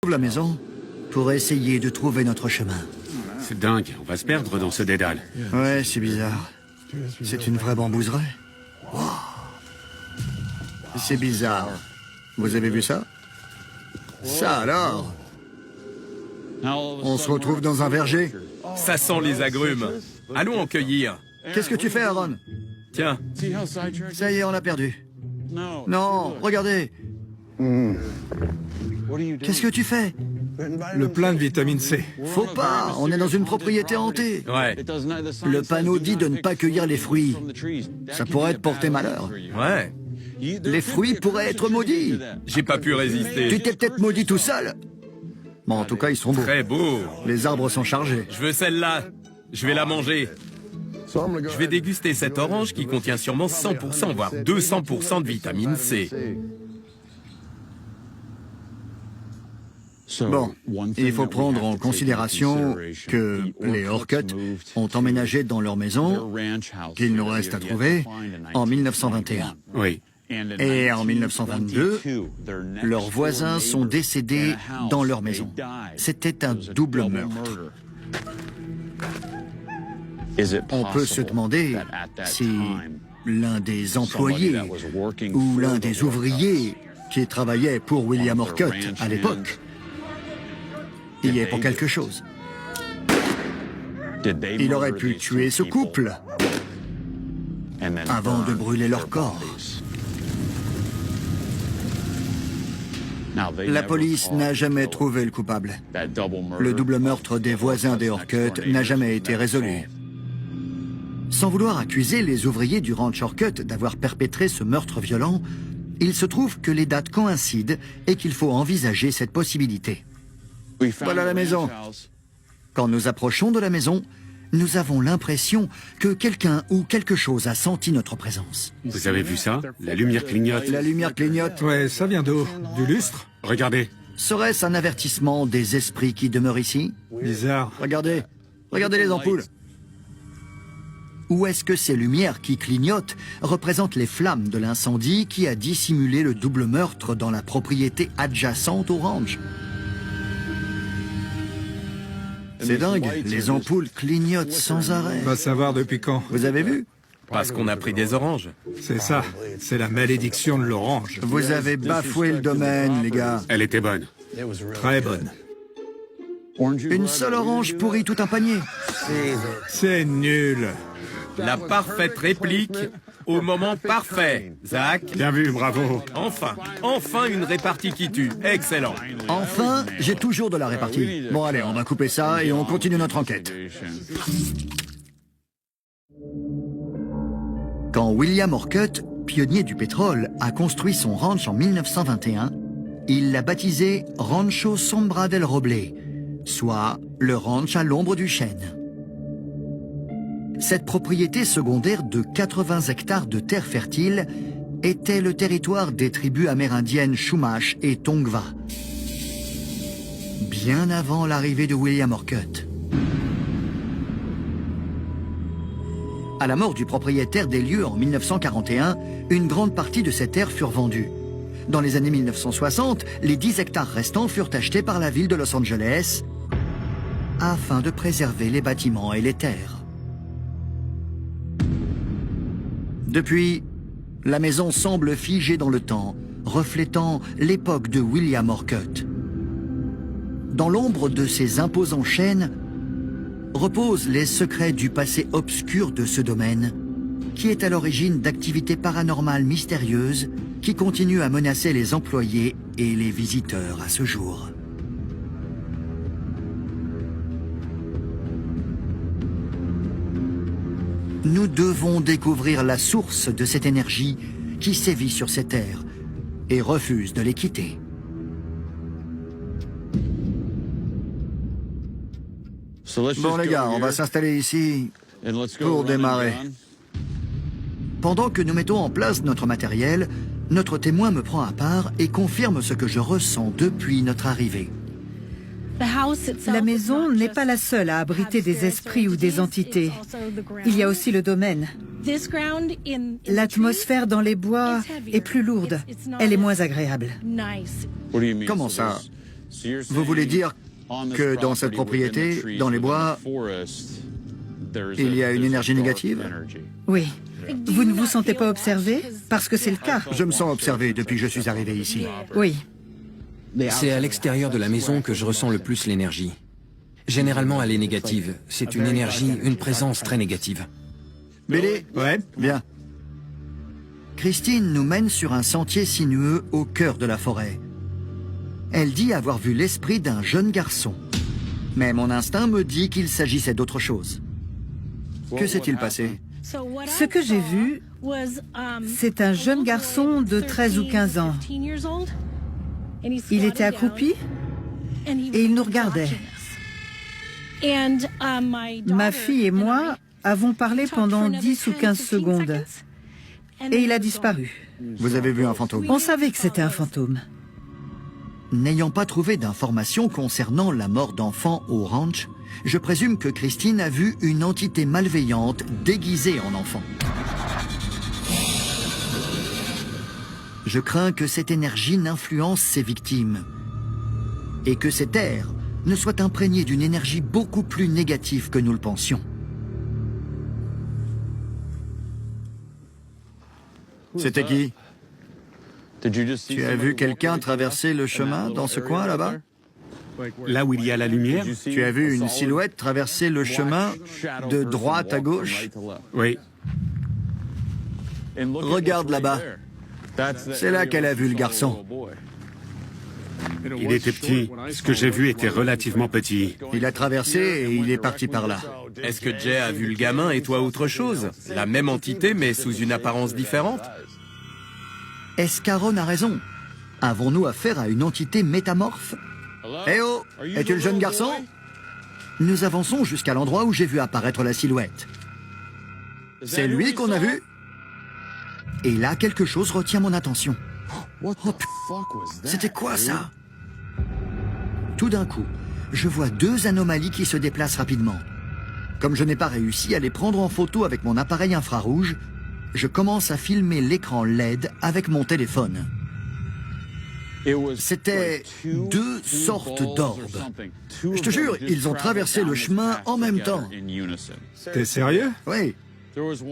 La maison pour essayer de trouver notre chemin. C'est dingue, on va se perdre dans ce dédale. Ouais, c'est bizarre. C'est une vraie bambouseraie. Wow. C'est bizarre. Vous avez vu ça? Ça alors? On se retrouve dans un verger. Ça sent les agrumes. Allons en cueillir. Qu'est-ce que tu fais, Aaron? Tiens. Ça y est, on l'a perdu. Non, regardez. Qu'est-ce que tu fais? Le plein de vitamine C. Faut pas, on est dans une propriété hantée. Ouais. Le panneau dit de ne pas cueillir les fruits. Ça pourrait te porter malheur. Ouais. Les fruits pourraient être maudits. J'ai pas pu Tu résister. t'es peut-être maudit tout seul. Bon, en tout cas, ils sont beaux. Très beau. Les arbres sont chargés. Je veux celle-là. Je vais la manger. Je vais déguster cette orange qui contient sûrement 100%, voire 200% de vitamine C. Bon, il faut prendre en considération que les Orcutt ont emménagé dans leur maison, qu'il nous reste à trouver, en 1921. Oui. Et en 1922, leurs voisins sont décédés dans leur maison. C'était un double meurtre. On peut se demander si l'un des employés ou l'un des ouvriers qui travaillait pour William Orcutt à l'époque y est pour quelque chose. Il aurait pu tuer ce couple avant de brûler leur corps. La police n'a jamais trouvé le coupable. Le double meurtre des voisins des Orcutt n'a jamais été résolu. Sans vouloir accuser les ouvriers du ranch Orcutt d'avoir perpétré ce meurtre violent, il se trouve que les dates coïncident et qu'il faut envisager cette possibilité. Voilà la maison. Quand nous approchons de la maison, nous avons l'impression que quelqu'un ou quelque chose a senti notre présence. Vous avez vu ça? La lumière clignote. La lumière clignote. Ouais, ça vient d'où? Du lustre? Regardez. Serait-ce un avertissement des esprits qui demeurent ici? Bizarre. Regardez. Regardez les ampoules. Ou est-ce que ces lumières qui clignotent représentent les flammes de l'incendie qui a dissimulé le double meurtre dans la propriété adjacente au ranch? C'est dingue, les ampoules clignotent sans arrêt. Va savoir depuis quand. Vous avez vu? Parce qu'on a pris des oranges. C'est ça. C'est la malédiction de l'orange. Vous avez bafoué le domaine, les gars. Elle était bonne. Très bonne. Une seule orange pourrit tout un panier. C'est nul. La parfaite réplique au moment parfait. Zach, Bien vu, bravo. enfin une répartie qui tue. Excellent. Enfin, j'ai toujours de la répartie. Bon, allez, on va couper ça et on continue notre enquête. Quand William Orcutt, pionnier du pétrole, a construit son ranch en 1921, il l'a baptisé Rancho Sombra del Roble, soit le ranch à l'ombre du chêne. Cette propriété secondaire de 80 hectares de terre fertile était le territoire des tribus amérindiennes Chumash et Tongva, bien avant l'arrivée de William Orcutt. À la mort du propriétaire des lieux en 1941, une grande partie de ces terres furent vendues. Dans les années 1960, les 10 hectares restants furent achetés par la ville de Los Angeles afin de préserver les bâtiments et les terres. Depuis, la maison semble figée dans le temps, reflétant l'époque de William Orcutt. Dans l'ombre de ces imposants chênes reposent les secrets du passé obscur de ce domaine, qui est à l'origine d'activités paranormales mystérieuses qui continuent à menacer les employés et les visiteurs à ce jour. Nous devons découvrir la source de cette énergie qui sévit sur ces terres et refuse de les quitter. Bon les gars, on va s'installer ici pour démarrer. Pendant que nous mettons en place notre matériel, notre témoin me prend à part et confirme ce que je ressens depuis notre arrivée. La maison n'est pas la seule à abriter des esprits ou des entités. Il y a aussi le domaine. L'atmosphère dans les bois est plus lourde. Elle est moins agréable. Comment ça? Vous voulez dire que dans cette propriété, dans les bois, il y a une énergie négative? Oui. Vous ne vous sentez pas observé? Parce que c'est le cas. Je me sens observé depuis que je suis arrivé ici. Oui. C'est à l'extérieur de la maison que je ressens le plus l'énergie. Généralement, elle est négative. C'est une énergie, une présence très négative. Billy? Ouais. Bien. Christine nous mène sur un sentier sinueux au cœur de la forêt. Elle dit avoir vu l'esprit d'un jeune garçon. Mais mon instinct me dit qu'il s'agissait d'autre chose. Que s'est-il passé? Ce que j'ai vu, c'est un jeune garçon de 13 ou 15 ans. Il était accroupi et il nous regardait. Ma fille et moi avons parlé pendant 10 ou 15 secondes. Et il a disparu. Vous avez vu un fantôme? On savait que c'était un fantôme. N'ayant pas trouvé d'informations concernant la mort d'enfants au ranch, je présume que Christine a vu une entité malveillante déguisée en enfant. Je crains que cette énergie n'influence ses victimes et que cet air ne soit imprégné d'une énergie beaucoup plus négative que nous le pensions. C'était qui? Tu as vu quelqu'un traverser le chemin dans ce coin là-bas? Là où il y a la lumière? Tu as vu une silhouette traverser le chemin de droite à gauche? Oui. Regarde là-bas. C'est là qu'elle a vu le garçon. Il était petit. Ce que j'ai vu était relativement petit. Il a traversé et il est parti par là. Est-ce que Jay a vu le gamin et toi autre chose? La même entité mais sous une apparence différente? Est-ce qu'Aaron a raison? Avons-nous affaire à une entité métamorphe? Eh oh! Es-tu le jeune garçon? Nous avançons jusqu'à l'endroit où j'ai vu apparaître la silhouette. C'est lui qu'on a vu? Et là, quelque chose retient mon attention. Oh, c'était quoi ça? Tout d'un coup, je vois deux anomalies qui se déplacent rapidement. Comme je n'ai pas réussi à les prendre en photo avec mon appareil infrarouge, je commence à filmer l'écran LED avec mon téléphone. C'était deux sortes d'orbes. Je te jure, ils ont traversé le chemin en même temps. T'es sérieux? Oui.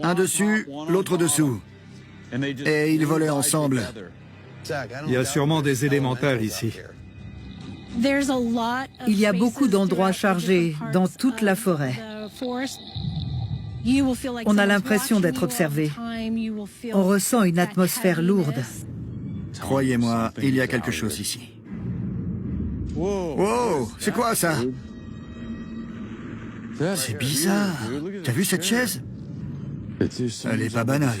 Un dessus, l'autre dessous. Et ils volaient ensemble. Il y a sûrement des élémentales ici. Il y a beaucoup d'endroits chargés dans toute la forêt. On a l'impression d'être observé. On ressent une atmosphère lourde. Croyez-moi, il y a quelque chose ici. Wow, c'est quoi ça? C'est bizarre. T'as vu cette chaise? Elle est pas banale.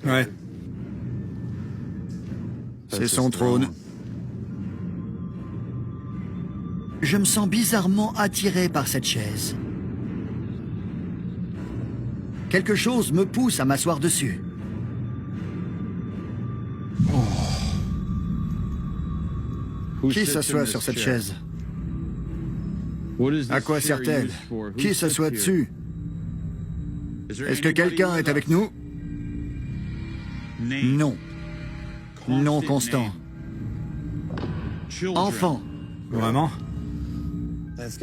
Ouais. C'est son trône. Je me sens bizarrement attiré par cette chaise. Quelque chose me pousse à m'asseoir dessus. Qui s'assoit sur cette chaise? À quoi sert-elle? Qui s'assoit dessus? Est-ce que quelqu'un est avec nous? Non. Non constant. Enfant. Vraiment?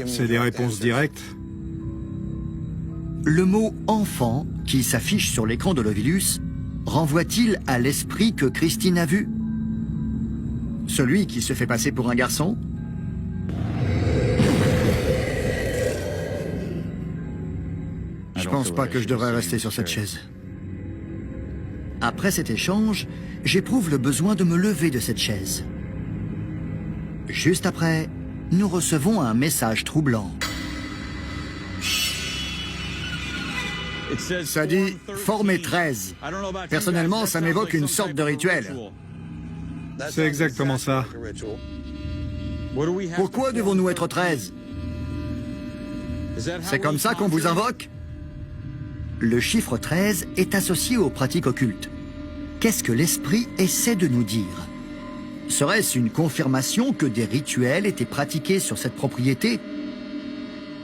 C'est des réponses directes? Le mot « enfant » qui s'affiche sur l'écran de l'Ovilus renvoie-t-il à l'esprit que Christine a vu? Celui qui se fait passer pour un garçon? Je pense pas que je devrais rester sur cette chaise. Après cet échange, j'éprouve le besoin de me lever de cette chaise. Juste après, nous recevons un message troublant. Ça dit « former 13 ». Personnellement, ça m'évoque une sorte de rituel. C'est exactement ça. Pourquoi devons-nous être 13? C'est comme ça qu'on vous invoque? Le chiffre 13 est associé aux pratiques occultes. Qu'est-ce que l'esprit essaie de nous dire? Serait-ce une confirmation que des rituels étaient pratiqués sur cette propriété,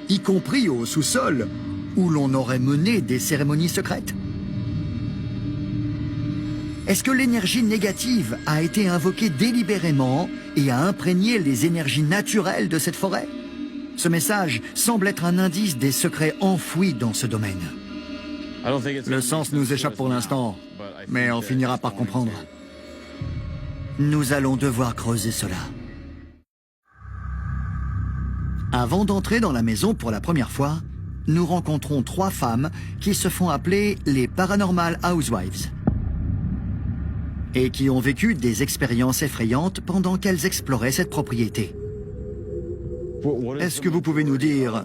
y compris au sous-sol, où l'on aurait mené des cérémonies secrètes? Est-ce que l'énergie négative a été invoquée délibérément et a imprégné les énergies naturelles de cette forêt? Ce message semble être un indice des secrets enfouis dans ce domaine. Le sens nous échappe pour l'instant, mais on finira par comprendre. Nous allons devoir creuser cela. Avant d'entrer dans la maison pour la première fois, nous rencontrons 3 femmes qui se font appeler les Paranormal Housewives et qui ont vécu des expériences effrayantes pendant qu'elles exploraient cette propriété. Est-ce que vous pouvez nous dire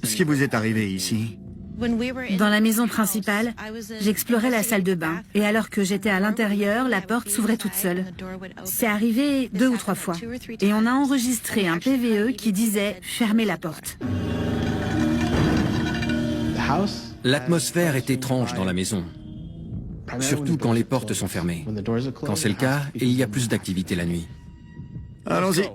ce qui vous est arrivé ici? Dans la maison principale, j'explorais la salle de bain et alors que j'étais à l'intérieur, la porte s'ouvrait toute seule. C'est arrivé 2 ou 3 fois et on a enregistré un PVE qui disait « Fermez la porte ». L'atmosphère est étrange dans la maison, surtout quand les portes sont fermées. Quand c'est le cas, il y a plus d'activité la nuit. Allons-y.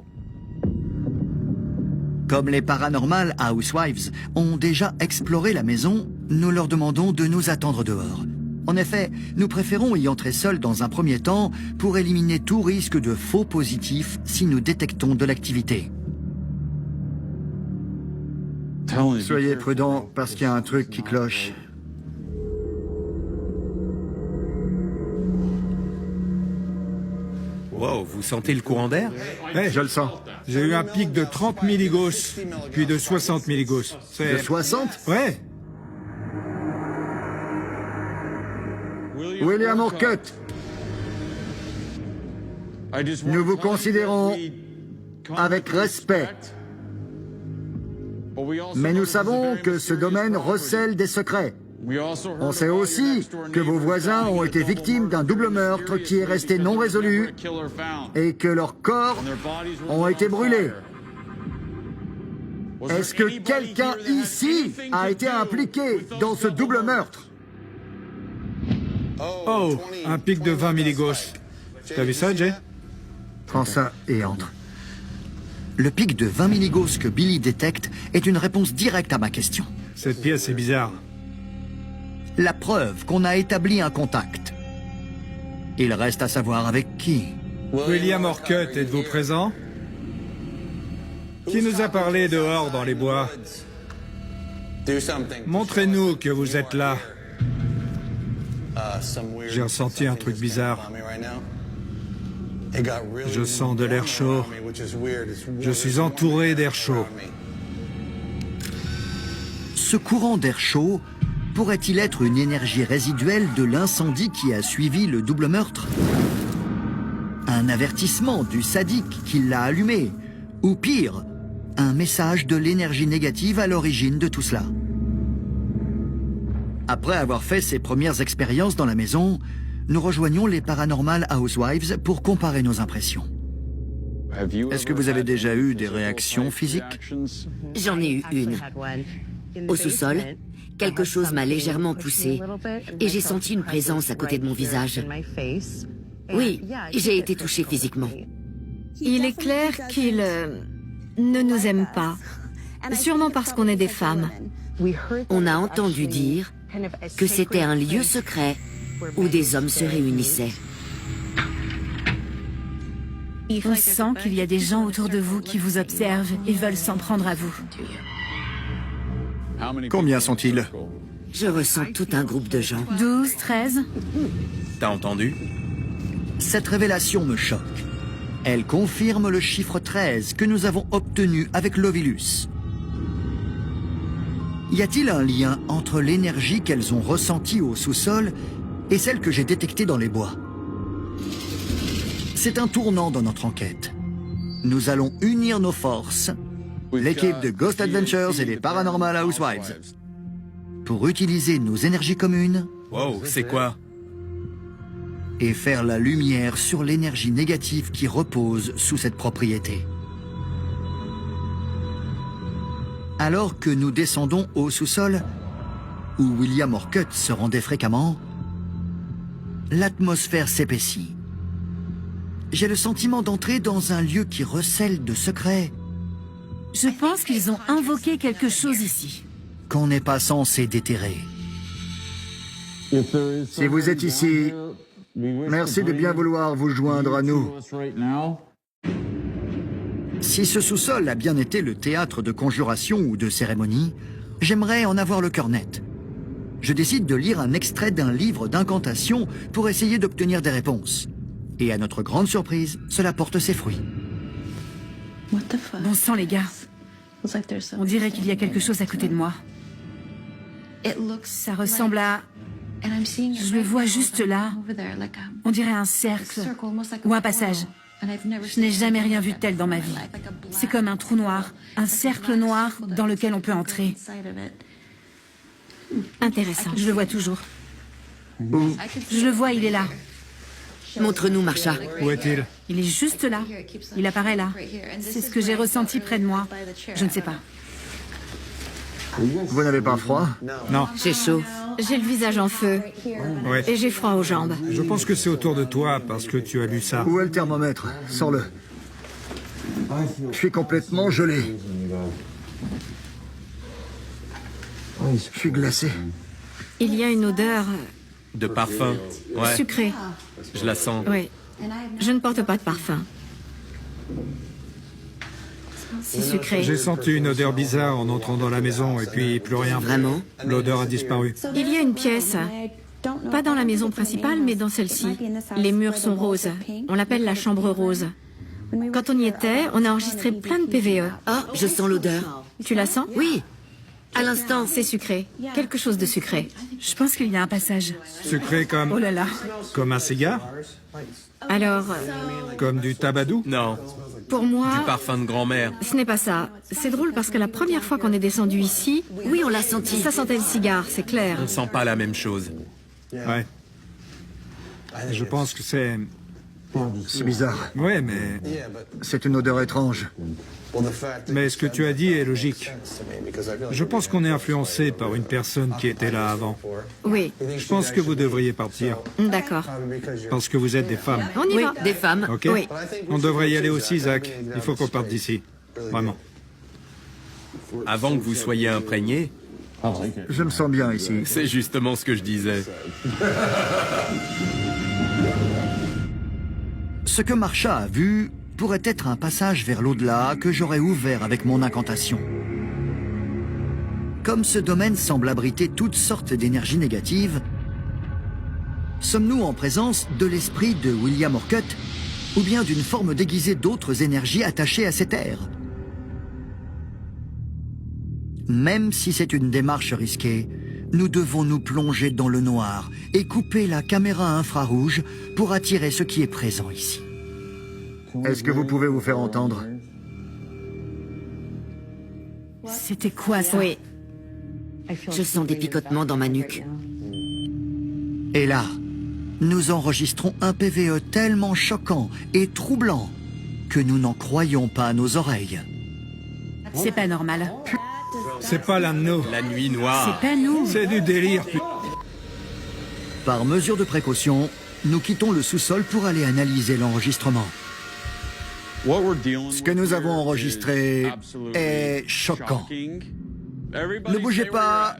Comme les Paranormal Housewives ont déjà exploré la maison, nous leur demandons de nous attendre dehors. En effet, nous préférons y entrer seuls dans un premier temps pour éliminer tout risque de faux positif si nous détectons de l'activité. Soyez prudents parce qu'il y a un truc qui cloche. Wow, vous sentez le courant d'air? Hey, Je le sens. j'ai eu un pic de 30 milligauss, puis de 60 milligauss. De 60? Ouais. William Orcutt, nous vous considérons avec respect. Mais nous savons que ce domaine recèle des secrets. On sait aussi que vos voisins ont été victimes d'un double meurtre qui est resté non résolu et que leurs corps ont été brûlés. Est-ce que quelqu'un ici a été impliqué dans ce double meurtre? Oh, un pic de 20 milligauss. T'as vu ça, Jay? Prends ça et entre. Le pic de 20 milligauss que Billy détecte est une réponse directe à ma question. Cette pièce est bizarre. La preuve qu'on a établi un contact. Il reste à savoir avec qui. William Orcutt, êtes-vous présent? Qui nous a parlé dehors dans les bois? Montrez-nous que vous êtes là. J'ai ressenti un truc bizarre. Je sens de l'air chaud. Je suis entouré d'air chaud. Ce courant d'air chaud pourrait-il être une énergie résiduelle de l'incendie qui a suivi le double meurtre? Un avertissement du sadique qui l'a allumé? Ou pire, un message de l'énergie négative à l'origine de tout cela? Après avoir fait ses premières expériences dans la maison, nous rejoignons les Paranormal Housewives pour comparer nos impressions. Est-ce que vous avez déjà eu des réactions physiques? J'en ai eu une. Au sous-sol, quelque chose m'a légèrement poussé et j'ai senti une présence à côté de mon visage. Oui, j'ai été touchée physiquement. Il est clair qu'il ne nous aime pas, sûrement parce qu'on est des femmes. On a entendu dire que c'était un lieu secret où des hommes se réunissaient. On sent qu'il y a des gens autour de vous qui vous observent et veulent s'en prendre à vous. Combien sont-ils? Je ressens tout un groupe de gens. 12, 13? T'as entendu? Cette révélation me choque. Elle confirme le chiffre 13 que nous avons obtenu avec l'Ovilus. Y a-t-il un lien entre l'énergie qu'elles ont ressentie au sous-sol et celle que j'ai détectée dans les bois? C'est un tournant dans notre enquête. Nous allons unir nos forces, l'équipe de Ghost Adventures et les Paranormal Housewives, pour utiliser nos énergies communes. Wow, c'est quoi? Et faire la lumière sur l'énergie négative qui repose sous cette propriété. Alors que nous descendons au sous-sol, où William Orcutt se rendait fréquemment, l'atmosphère s'épaissit. J'ai le sentiment d'entrer dans un lieu qui recèle de secrets. Je pense qu'ils ont invoqué quelque chose ici. Qu'on n'est pas censé déterrer. Si vous êtes ici, Merci de bien vouloir vous joindre à nous. Si ce sous-sol a bien été le théâtre de conjurations ou de cérémonies, j'aimerais en avoir le cœur net. Je décide de lire un extrait d'un livre d'incantation pour essayer d'obtenir des réponses. Et à notre grande surprise, cela porte ses fruits. Bon sang, les gars. On dirait qu'il y a quelque chose à côté de moi. Ça ressemble à... Je le vois juste là. On dirait un cercle ou un passage. Je n'ai jamais rien vu de tel dans ma vie. C'est comme un trou noir, un cercle noir dans lequel on peut entrer. Intéressant. Je le vois toujours. Je le vois, il est là. Montre-nous, Marsha. Où est-il? Il est juste là. Il apparaît là. C'est ce que j'ai ressenti près de moi. Je ne sais pas. Vous n'avez pas froid? Non. J'ai chaud. J'ai le visage en feu Ouais. et j'ai froid aux jambes. Je pense que c'est autour de toi parce que tu as lu ça. Où est le thermomètre? Sors-le. Je suis complètement gelé. Je suis glacé. Il y a une odeur De parfum. Ouais, sucrée. je la sens. Oui. Je ne porte pas de parfum. C'est sucré. J'ai senti une odeur bizarre en entrant dans la maison et puis plus rien. Vraiment? L'odeur a disparu. Il y a une pièce, pas dans la maison principale, mais dans celle-ci. Les murs sont roses. On l'appelle la chambre rose. Quand on y était, on a enregistré plein de PVE. Oh, je sens l'odeur. Tu la sens? Oui. À l'instant. C'est sucré. Quelque chose de sucré. Je pense qu'il y a un passage. Sucré comme... Oh là là. Comme un cigare? Alors, Comme du tabac-doux? Non, pour moi, du parfum de grand-mère. ce n'est pas ça. C'est drôle parce que la première fois qu'on est descendu ici, Oui, on l'a senti. ça sentait le cigare, c'est clair. On sent pas la même chose. Ouais. Je pense que c'est... C'est bizarre. Ouais, mais... C'est une odeur étrange. Mais ce que tu as dit est logique. Je pense qu'on est influencé par une personne qui était là avant. Oui, Je pense que vous devriez partir. d'accord. Parce que vous êtes des femmes. On y Oui, va. des femmes. Ok? Oui. On devrait y aller aussi, Zach. Il faut qu'on parte d'ici. Vraiment. Avant que vous soyez imprégné, Je me sens bien ici. c'est justement ce que je disais. Ce que Marsha a vu pourrait être un passage vers l'au-delà que j'aurais ouvert avec mon incantation. Comme ce domaine semble abriter toutes sortes d'énergies négatives, sommes-nous en présence de l'esprit de William Orcutt ou bien d'une forme déguisée d'autres énergies attachées à cette ère? Même si c'est une démarche risquée, nous devons nous plonger dans le noir et couper la caméra infrarouge pour attirer ce qui est présent ici. Est-ce que vous pouvez vous faire entendre? C'était quoi ça? Oui. Je sens des picotements dans ma nuque. Et là, nous enregistrons un PVE tellement choquant et troublant que nous n'en croyons pas à nos oreilles. C'est pas normal. C'est pas l'un de nous. La nuit noire. C'est pas nous. C'est du délire. Par mesure de précaution, nous quittons le sous-sol pour aller analyser l'enregistrement. Ce que nous avons enregistré est choquant. Ne bougez pas,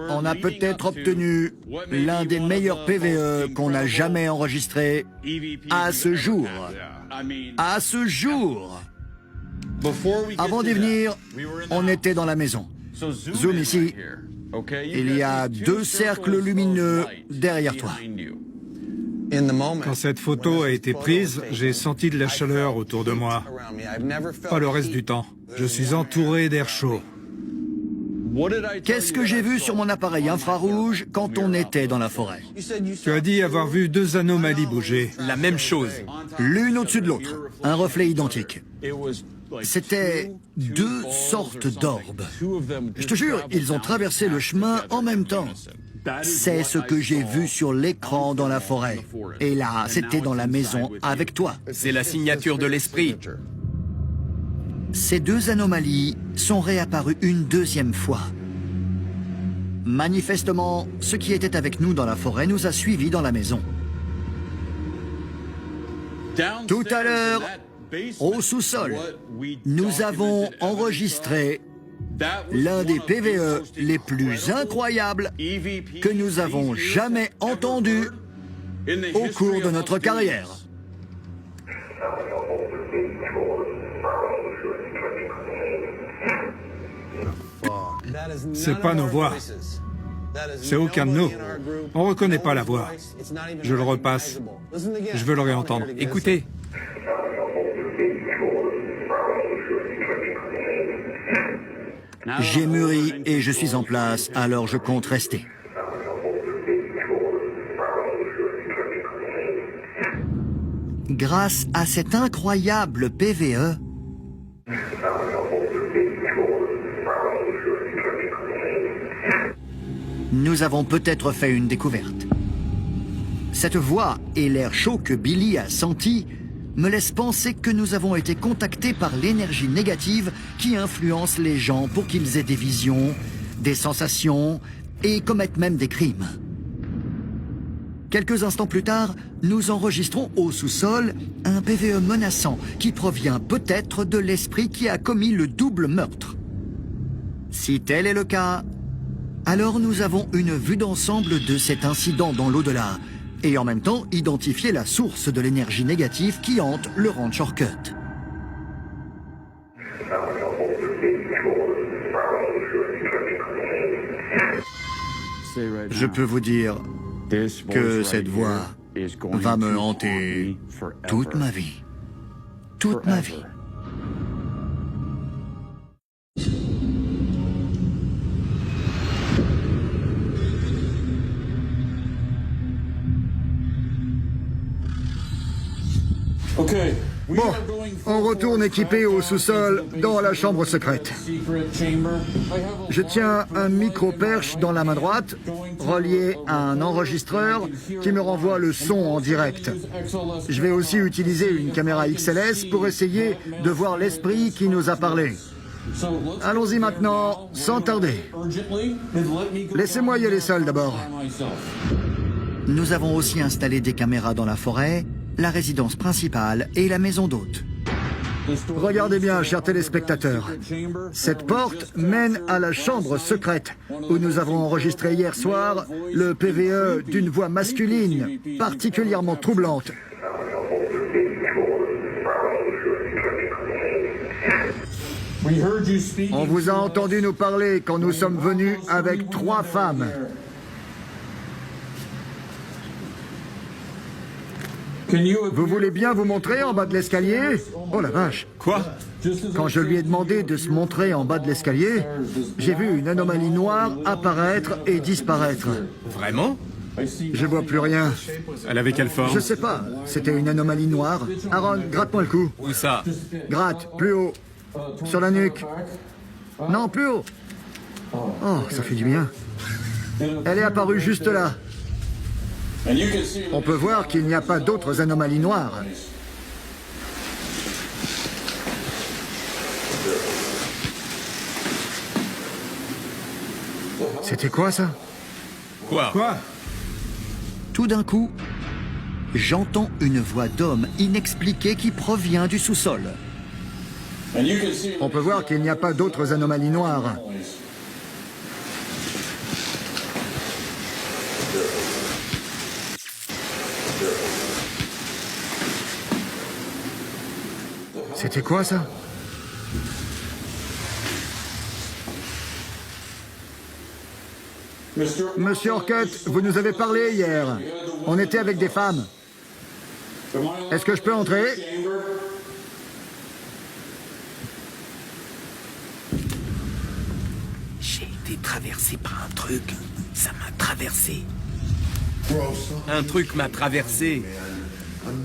on a peut-être obtenu l'un des meilleurs PVE qu'on a jamais enregistré à ce jour. À ce jour! Avant d'y venir, on était dans la maison. Zoom ici. Il y a 2 cercles lumineux derrière toi. Quand cette photo a été prise, j'ai senti de la chaleur autour de moi. Pas le reste du temps. Je suis entouré d'air chaud. Qu'est-ce que j'ai vu sur mon appareil infrarouge quand on était dans la forêt? Tu as dit avoir vu 2 anomalies bouger. La même chose. L'une au-dessus de l'autre, un reflet identique. C'était 2 sortes d'orbes. Je te jure, ils ont traversé le chemin en même temps. C'est ce que j'ai vu sur l'écran dans la forêt. Et là, c'était dans la maison avec toi. C'est la signature de l'esprit. Ces 2 anomalies sont réapparues une 2e fois. Manifestement, ce qui était avec nous dans la forêt nous a suivis dans la maison. Tout à l'heure, au sous-sol, nous avons enregistré l'un des PVE les plus incroyables que nous avons jamais entendus au cours de notre carrière. C'est pas nos voix. C'est aucun de nous. On reconnaît pas la voix. Je le repasse. Je veux le réentendre. Écoutez. J'ai mûri et je suis en place, alors je compte rester. Grâce à cet incroyable PVE, nous avons peut-être fait une découverte. Cette voix et l'air chaud que Billy a senti me laissent penser que nous avons été contactés par l'énergie négative qui influence les gens pour qu'ils aient des visions, des sensations et commettent même des crimes. Quelques instants plus tard, nous enregistrons au sous-sol un PVE menaçant qui provient peut-être de l'esprit qui a commis le double meurtre. Si tel est le cas, alors nous avons une vue d'ensemble de cet incident dans l'au-delà et en même temps identifier la source de l'énergie négative qui hante le Ranch Orcutt. Je peux vous dire que cette voix va me hanter toute ma vie. Toute ma vie. Bon, on retourne équipé au sous-sol dans la chambre secrète. Je tiens un micro-perche dans la main droite, relié à un enregistreur qui me renvoie le son en direct. Je vais aussi utiliser une caméra XLS pour essayer de voir l'esprit qui nous a parlé. Allons-y maintenant, sans tarder. Laissez-moi y aller seul d'abord. Nous avons aussi installé des caméras dans la forêt, la résidence principale et la maison d'hôte. Regardez bien, chers téléspectateurs. Cette porte mène à la chambre secrète où nous avons enregistré hier soir le PVE d'une voix masculine particulièrement troublante. On vous a entendu nous parler quand nous sommes venus avec 3 femmes. Vous voulez bien vous montrer en bas de l'escalier? Oh la vache! Quoi? Quand je lui ai demandé de se montrer en bas de l'escalier, j'ai vu une anomalie noire apparaître et disparaître. Vraiment? Je vois plus rien. Elle avait quelle forme? Je sais pas, c'était une anomalie noire. Aaron, gratte-moi le cou. Où ça? Gratte, plus haut. Sur la nuque. Non, plus haut. Oh, ça fait du bien. Elle est apparue juste là. On peut voir qu'il n'y a pas d'autres anomalies noires. C'était quoi ça? Quoi? Tout d'un coup, j'entends une voix d'homme inexpliquée qui provient du sous-sol. On peut voir qu'il n'y a pas d'autres anomalies noires. C'était quoi ça? Monsieur Orcutt, vous nous avez parlé hier. On était avec des femmes. Est-ce que je peux entrer? J'ai été traversé par un truc. Ça m'a traversé. Un truc m'a traversé.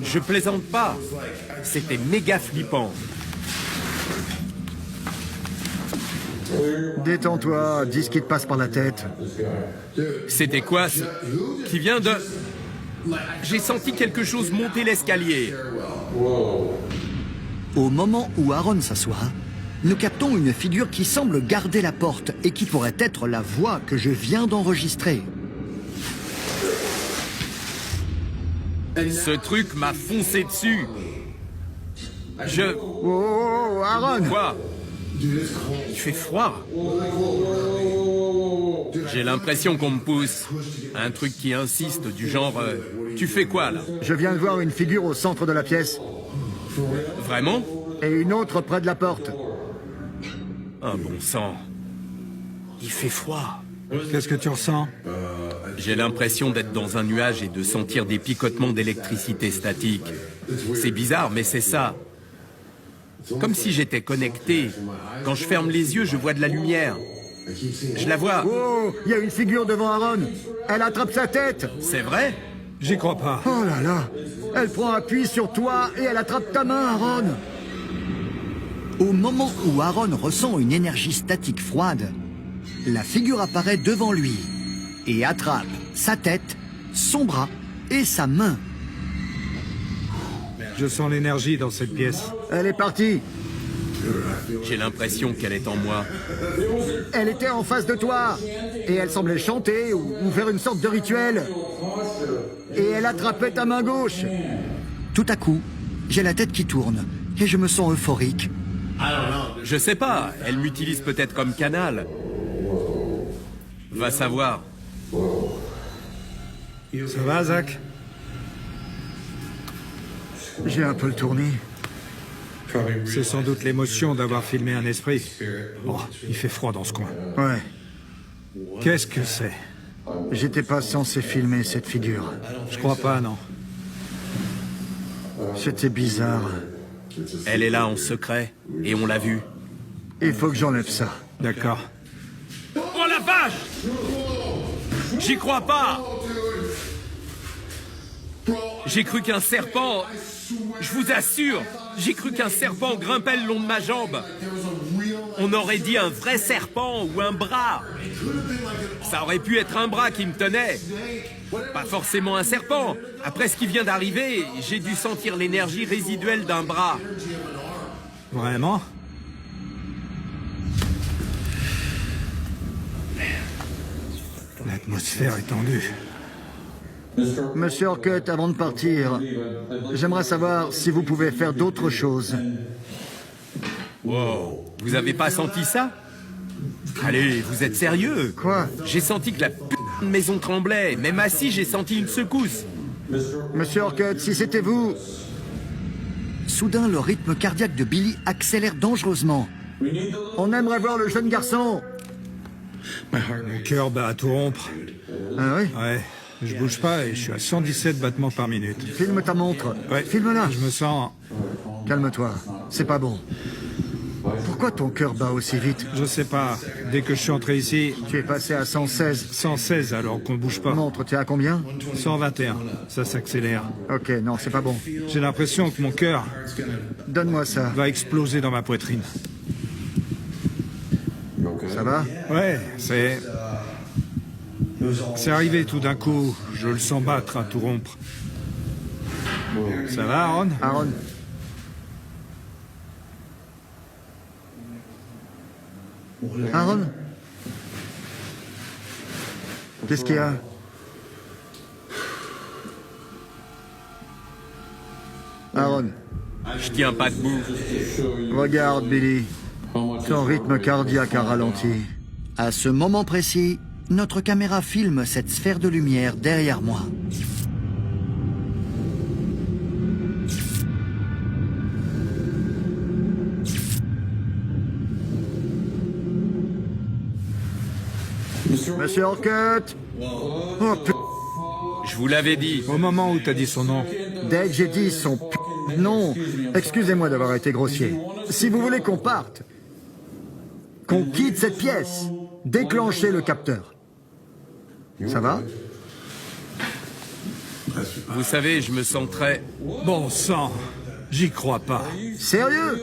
Je plaisante pas. C'était méga flippant. Détends-toi, dis ce qui te passe par la tête. C'était quoi? Qui vient de... J'ai senti quelque chose monter l'escalier. Au moment où Aaron s'assoit, nous captons une figure qui semble garder la porte et qui pourrait être la voix que je viens d'enregistrer. Ce truc m'a foncé dessus. Oh, Aaron! Quoi? Il fait froid. J'ai l'impression qu'on me pousse. Un truc qui insiste, du genre... tu fais quoi, là? Je viens de voir une figure au centre de la pièce. Vraiment? Et une autre près de la porte. Un bon sang. Il fait froid. Qu'est-ce que tu ressens? J'ai l'impression d'être dans un nuage et de sentir des picotements d'électricité statique. C'est bizarre, mais c'est ça. Comme si j'étais connecté. Quand je ferme les yeux, je vois de la lumière. Je la vois. Oh, il y a une figure devant Aaron. Elle attrape sa tête. C'est vrai? J'y crois pas. Oh là là. Elle prend appui sur toi et elle attrape ta main, Aaron. Au moment où Aaron ressent une énergie statique froide, la figure apparaît devant lui et attrape sa tête, son bras et sa main. Je sens l'énergie dans cette pièce. Elle est partie. J'ai l'impression qu'elle est en moi. Elle était en face de toi. Et elle semblait chanter ou faire une sorte de rituel. Et elle attrapait ta main gauche. Tout à coup, j'ai la tête qui tourne et je me sens euphorique. Je sais pas, elle m'utilise peut-être comme canal. Va savoir. Ça va, Zach? J'ai un peu le tournis. C'est sans doute l'émotion d'avoir filmé un esprit. Oh, il fait froid dans ce coin. Ouais. Qu'est-ce que c'est? J'étais pas censé filmer cette figure. Je crois pas, non. C'était bizarre. Elle est là en secret, et on l'a vue. Il faut que j'enlève ça. D'accord. Oh la vache! J'y crois pas! J'ai cru qu'un serpent... Je vous assure, j'ai cru qu'un serpent grimpait le long de ma jambe. On aurait dit un vrai serpent ou un bras. Ça aurait pu être un bras qui me tenait. Pas forcément un serpent. Après ce qui vient d'arriver, j'ai dû sentir l'énergie résiduelle d'un bras. Vraiment? L'atmosphère est tendue. Monsieur Orcutt, avant de partir, j'aimerais savoir si vous pouvez faire d'autres choses. Wow, vous avez pas senti ça? Allez, vous êtes sérieux? Quoi? J'ai senti que la maison tremblait. Même assis, j'ai senti une secousse. Monsieur Orcutt, si c'était vous... Soudain, le rythme cardiaque de Billy accélère dangereusement. On aimerait voir le jeune garçon. Mon cœur bat à tout rompre. Ah oui? Ouais, je bouge pas et je suis à 117 battements par minute. Filme ta montre. Ouais. Filme-la. Je me sens... Calme-toi, c'est pas bon. Pourquoi ton cœur bat aussi vite? Je sais pas. Dès que je suis entré ici... Tu es passé à 116. 116 alors qu'on bouge pas. Montre, tu es à combien? 121. Ça s'accélère. Ok, non, c'est pas bon. J'ai l'impression que mon cœur Donne-moi ça. va exploser dans ma poitrine. Ça va? Ouais, c'est... C'est arrivé tout d'un coup. Je le sens battre à tout rompre. Ça va, Aaron? Aaron? Aaron? Qu'est-ce qu'il y a? Aaron? Je tiens pas debout. Regarde, Billy. Ton rythme cardiaque a ralenti. À ce moment précis, notre caméra filme cette sphère de lumière derrière moi. Monsieur Orcutt! Oh, Je vous l'avais dit. Au moment où t'as dit son nom, dès que j'ai dit son nom, excusez-moi d'avoir été grossier. Si vous voulez qu'on parte, qu'on quitte cette pièce, déclenchez le capteur. Ça va? Vous savez, je me sens très... bon sang, j'y crois pas. Sérieux?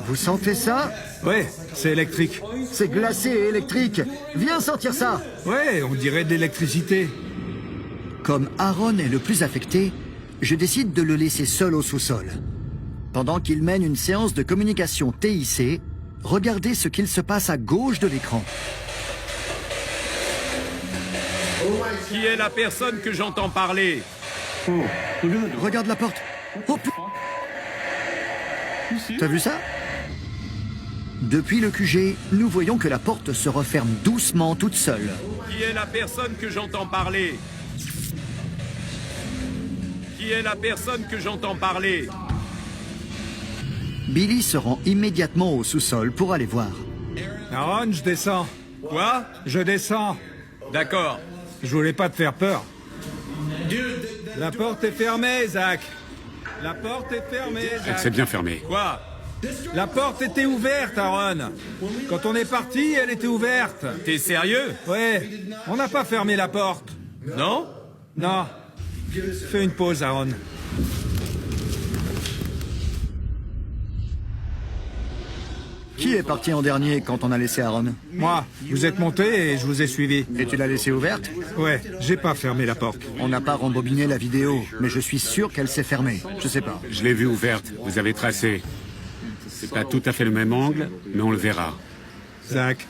Vous sentez ça? Ouais, c'est électrique. C'est glacé et électrique. Viens sortir ça. Ouais, on dirait de l'électricité. Comme Aaron est le plus affecté, je décide de le laisser seul au sous-sol. Pendant qu'il mène une séance de communication TIC, regardez ce qu'il se passe à gauche de l'écran. Qui est la personne que j'entends parler? Regarde la porte. Oh putain. T'as vu ça? Depuis le QG, nous voyons que la porte se referme doucement toute seule. Qui est la personne que j'entends parler? Qui est la personne que j'entends parler? Billy se rend immédiatement au sous-sol pour aller voir. Aaron, je descends. Quoi? Je descends. D'accord. Je voulais pas te faire peur. La porte est fermée, Zach. La porte est fermée, Elle Zach. s'est bien fermée. Quoi? La porte était ouverte, Aaron. Quand on est parti, elle était ouverte. T'es sérieux? Ouais, on n'a pas fermé la porte. Non? Non. Fais une pause, Aaron. Qui est parti en dernier quand on a laissé Aaron? Moi, vous êtes monté et je vous ai suivi. Et tu l'as laissée ouverte? Ouais, j'ai pas fermé la porte. On n'a pas rembobiné la vidéo, mais je suis sûr qu'elle s'est fermée. Je sais pas. Je l'ai vue ouverte. Vous avez tracé. C'est pas tout à fait le même angle, mais on le verra. Zach.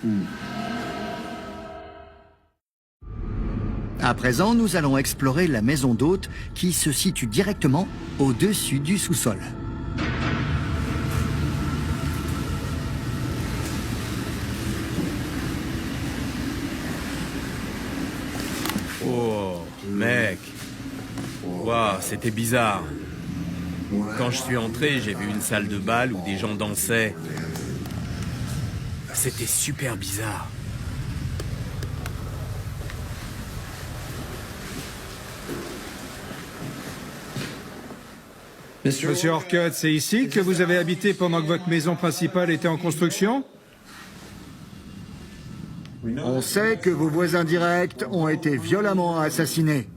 À présent, nous allons explorer la maison d'hôte qui se situe directement au-dessus du sous-sol. Oh, mec. Waouh, c'était bizarre. Quand je suis entré, j'ai vu une salle de bal où des gens dansaient. C'était super bizarre. Monsieur Orcutt, c'est ici que vous avez habité pendant que votre maison principale était en construction? On sait que vos voisins directs ont été violemment assassinés.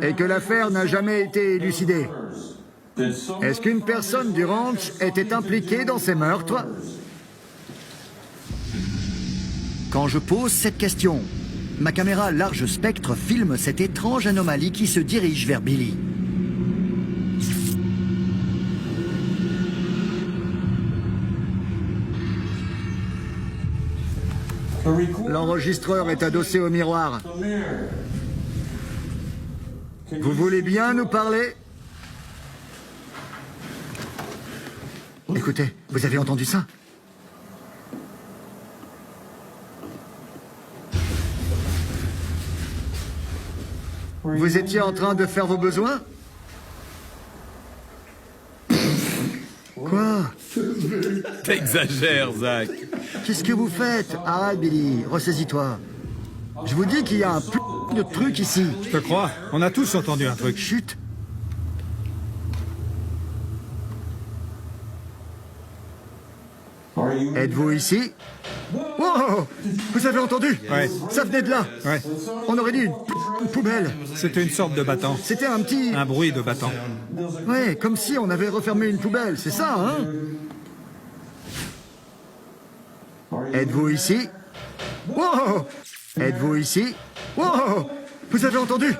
Et que l'affaire n'a jamais été élucidée. Est-ce qu'une personne du ranch était impliquée dans ces meurtres? Quand je pose cette question, ma caméra large spectre filme cette étrange anomalie qui se dirige vers Billy. L'enregistreur est adossé au miroir. Vous voulez bien nous parler? Écoutez, vous avez entendu ça? Vous étiez en train de faire vos besoins? Quoi? T'exagères, Zach. Qu'est-ce que vous faites? Arrête, Billy, ressaisis-toi. Je vous dis qu'il y a un de truc ici. Je te crois, on a tous entendu un truc. Chut. Êtes-vous ici? Oh! Vous avez entendu? Ouais. Ça venait de là. Ouais. On aurait dit une poubelle. C'était une sorte de battant. C'était un petit... Un bruit de battant. Ouais, comme si on avait refermé une poubelle, c'est ça, hein? Êtes-vous ici? Wow! Êtes-vous ici? Wow! Vous avez entendu?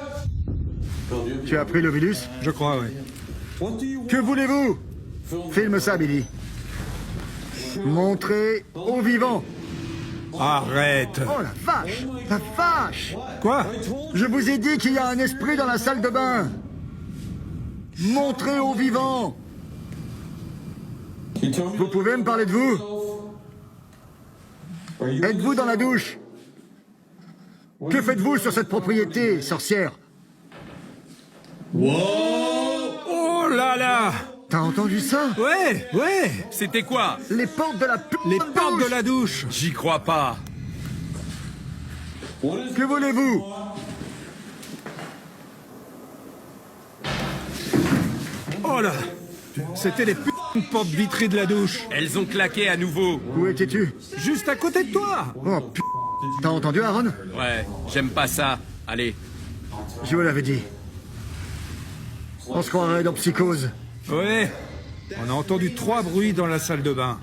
Tu as pris le virus? Je crois, oui. Que voulez-vous? Filme ça, Billy. Montrez aux vivants. Arrête. Oh la vache! La vache! Quoi? Je vous ai dit qu'il y a un esprit dans la salle de bain. Montrez aux vivants. Vous pouvez me parler de vous? Êtes-vous dans la douche? Que faites-vous sur cette propriété, sorcière? Oh là là! T'as entendu ça? Ouais, ouais. C'était quoi? Les portes de la Les portes de la douche. J'y crois pas. Que voulez-vous? Oh là! C'était les portes vitrées de la douche. Elles ont claqué à nouveau. Où étais-tu? Juste à côté de toi. Oh T'as entendu, Aaron? Ouais, j'aime pas ça. Allez. Je vous l'avais dit. On se croirait dans Psychose. Ouais. On a entendu 3 bruits dans la salle de bain.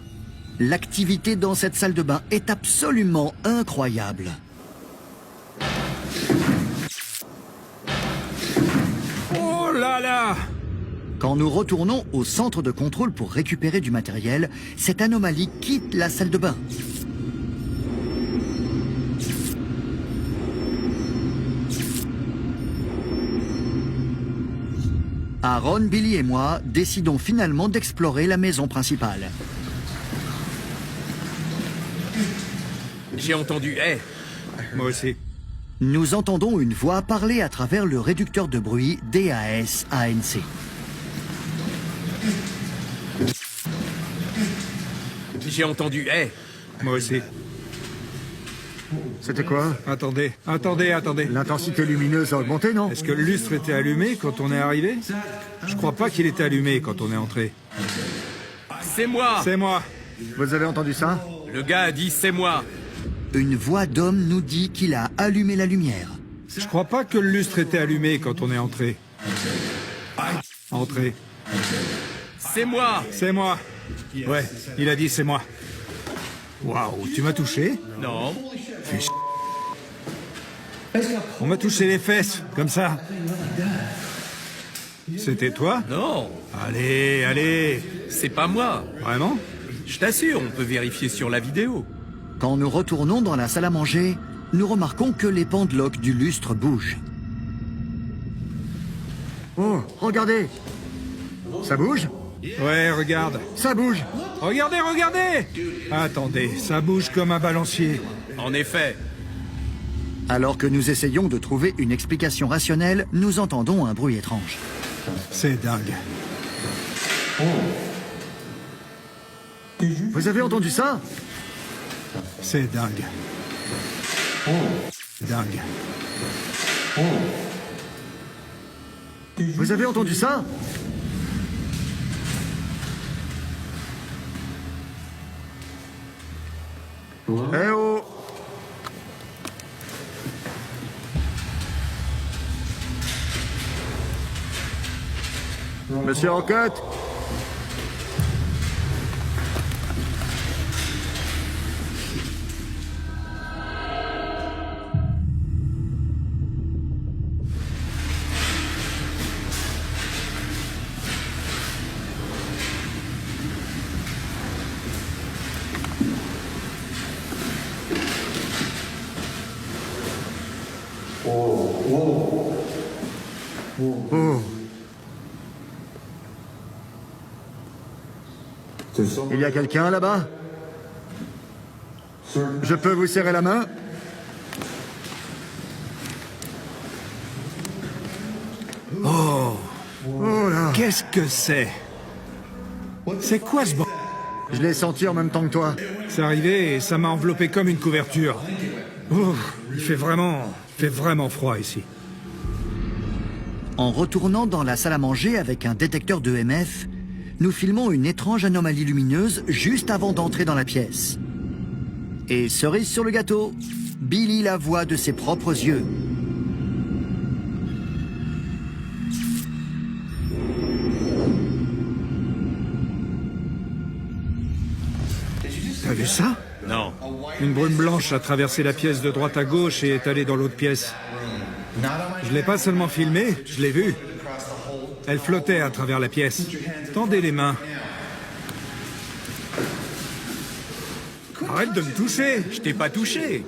L'activité dans cette salle de bain est absolument incroyable. Oh là là! Quand nous retournons au centre de contrôle pour récupérer du matériel, cette anomalie quitte la salle de bain. Aaron, Billy et moi décidons finalement d'explorer la maison principale. J'ai entendu, Moi aussi. Nous entendons une voix parler à travers le réducteur de bruit DAS-ANC. J'ai entendu, Moi aussi. C'était quoi? Attendez. L'intensité lumineuse a augmenté, non? Est-ce que le lustre était allumé quand on est arrivé? Je crois pas qu'il était allumé quand on est entré. C'est moi. C'est moi. Vous avez entendu ça? Le gars a dit c'est moi. Une voix d'homme nous dit qu'il a allumé la lumière. Je crois pas que le lustre était allumé quand on est entré. Entré. C'est moi. C'est moi. Ouais, il a dit c'est moi. Waouh, tu m'as touché? Non. On m'a touché les fesses, comme ça. C'était toi? Non. Allez. C'est pas moi. Vraiment? Je t'assure, on peut vérifier sur la vidéo. Quand nous retournons dans la salle à manger, nous remarquons que les pendeloques du lustre bougent. Oh, regardez! Ça bouge? Ouais, regarde. Ça bouge! Regardez! Attendez, ça bouge comme un balancier. En effet. Alors que nous essayons de trouver une explication rationnelle, nous entendons un bruit étrange. C'est dingue. Vous avez entendu ça? C'est dingue. Dingue. Vous avez entendu ça? Eh oh! Monsieur Rocket? Oh. Il y a quelqu'un là-bas? Je peux vous serrer la main? Oh, là! qu'est-ce que c'est? C'est quoi ce Je l'ai senti en même temps que toi. C'est arrivé et ça m'a enveloppé comme une couverture. Oh, il fait vraiment froid ici. En retournant dans la salle à manger avec un détecteur de EMF, nous filmons une étrange anomalie lumineuse juste avant d'entrer dans la pièce. Et cerise sur le gâteau, Billy la voit de ses propres yeux. T'as vu ça? Non. Une brume blanche a traversé la pièce de droite à gauche et est allée dans l'autre pièce. Je l'ai pas seulement filmée, je l'ai vue. Elle flottait à travers la pièce. Tendez les mains. Arrête de me toucher. Je t'ai pas touché.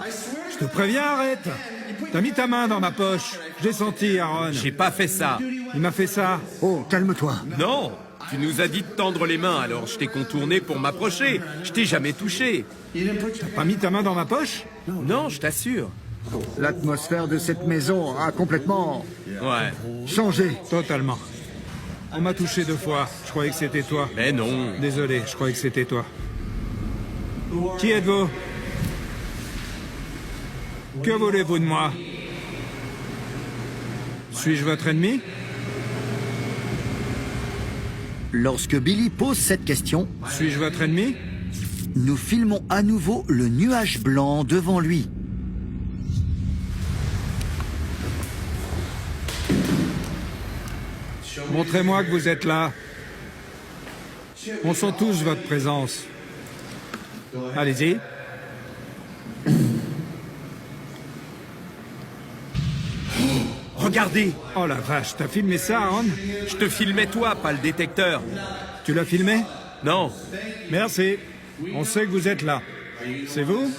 Je te préviens, arrête. T'as mis ta main dans ma poche. J'ai senti, Aaron. J'ai pas fait ça. Il m'a fait ça. Oh, calme-toi. Non. Tu nous as dit de tendre les mains, alors je t'ai contourné pour m'approcher. Je t'ai jamais touché. T'as pas mis ta main dans ma poche? Non, je t'assure. L'atmosphère de cette maison a complètement Ouais. changé. Totalement. On m'a touché 2 fois. Je croyais que c'était toi. Mais non. Désolé, je croyais que c'était toi. Qui êtes-vous? Que voulez-vous de moi? Suis-je votre ennemi? Lorsque Billy pose cette question, Suis-je votre ennemi? nous filmons à nouveau le nuage blanc devant lui. Montrez-moi que vous êtes là. On sent tous votre présence. Allez-y. Regardez. Oh la vache, t'as filmé ça, Aaron? Je te filmais toi, pas le détecteur. Tu l'as filmé? Non. Merci. On sait que vous êtes là. C'est vous?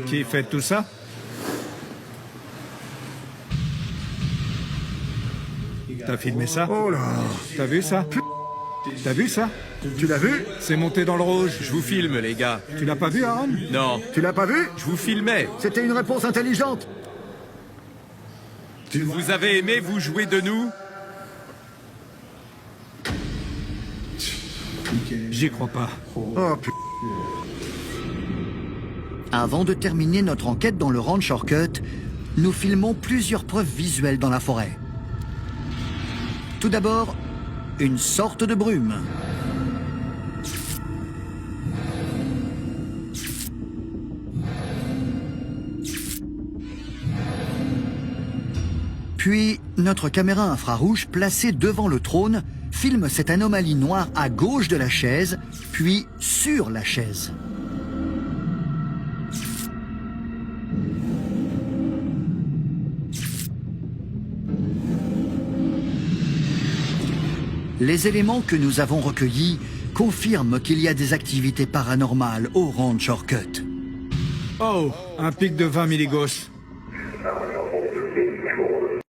Qui faites tout ça? T'as filmé ça? Oh là. T'as vu ça? T'as vu ça? Tu l'as vu? C'est monté dans le rouge. Je vous filme, les gars. Tu l'as pas vu, Aaron? Non, Tu l'as pas vu? je vous filmais. C'était une réponse intelligente. Vous avez aimé vous jouer de nous? J'y crois pas. Oh putain. Avant de terminer notre enquête dans le Ranch Orcutt, nous filmons plusieurs preuves visuelles dans la forêt. Tout d'abord, une sorte de brume. Puis, notre caméra infrarouge placée devant le trône filme cette anomalie noire à gauche de la chaise, puis sur la chaise. Les éléments que nous avons recueillis confirment qu'il y a des activités paranormales au Ranch Orcutt. Oh, un pic de 20 milligauss.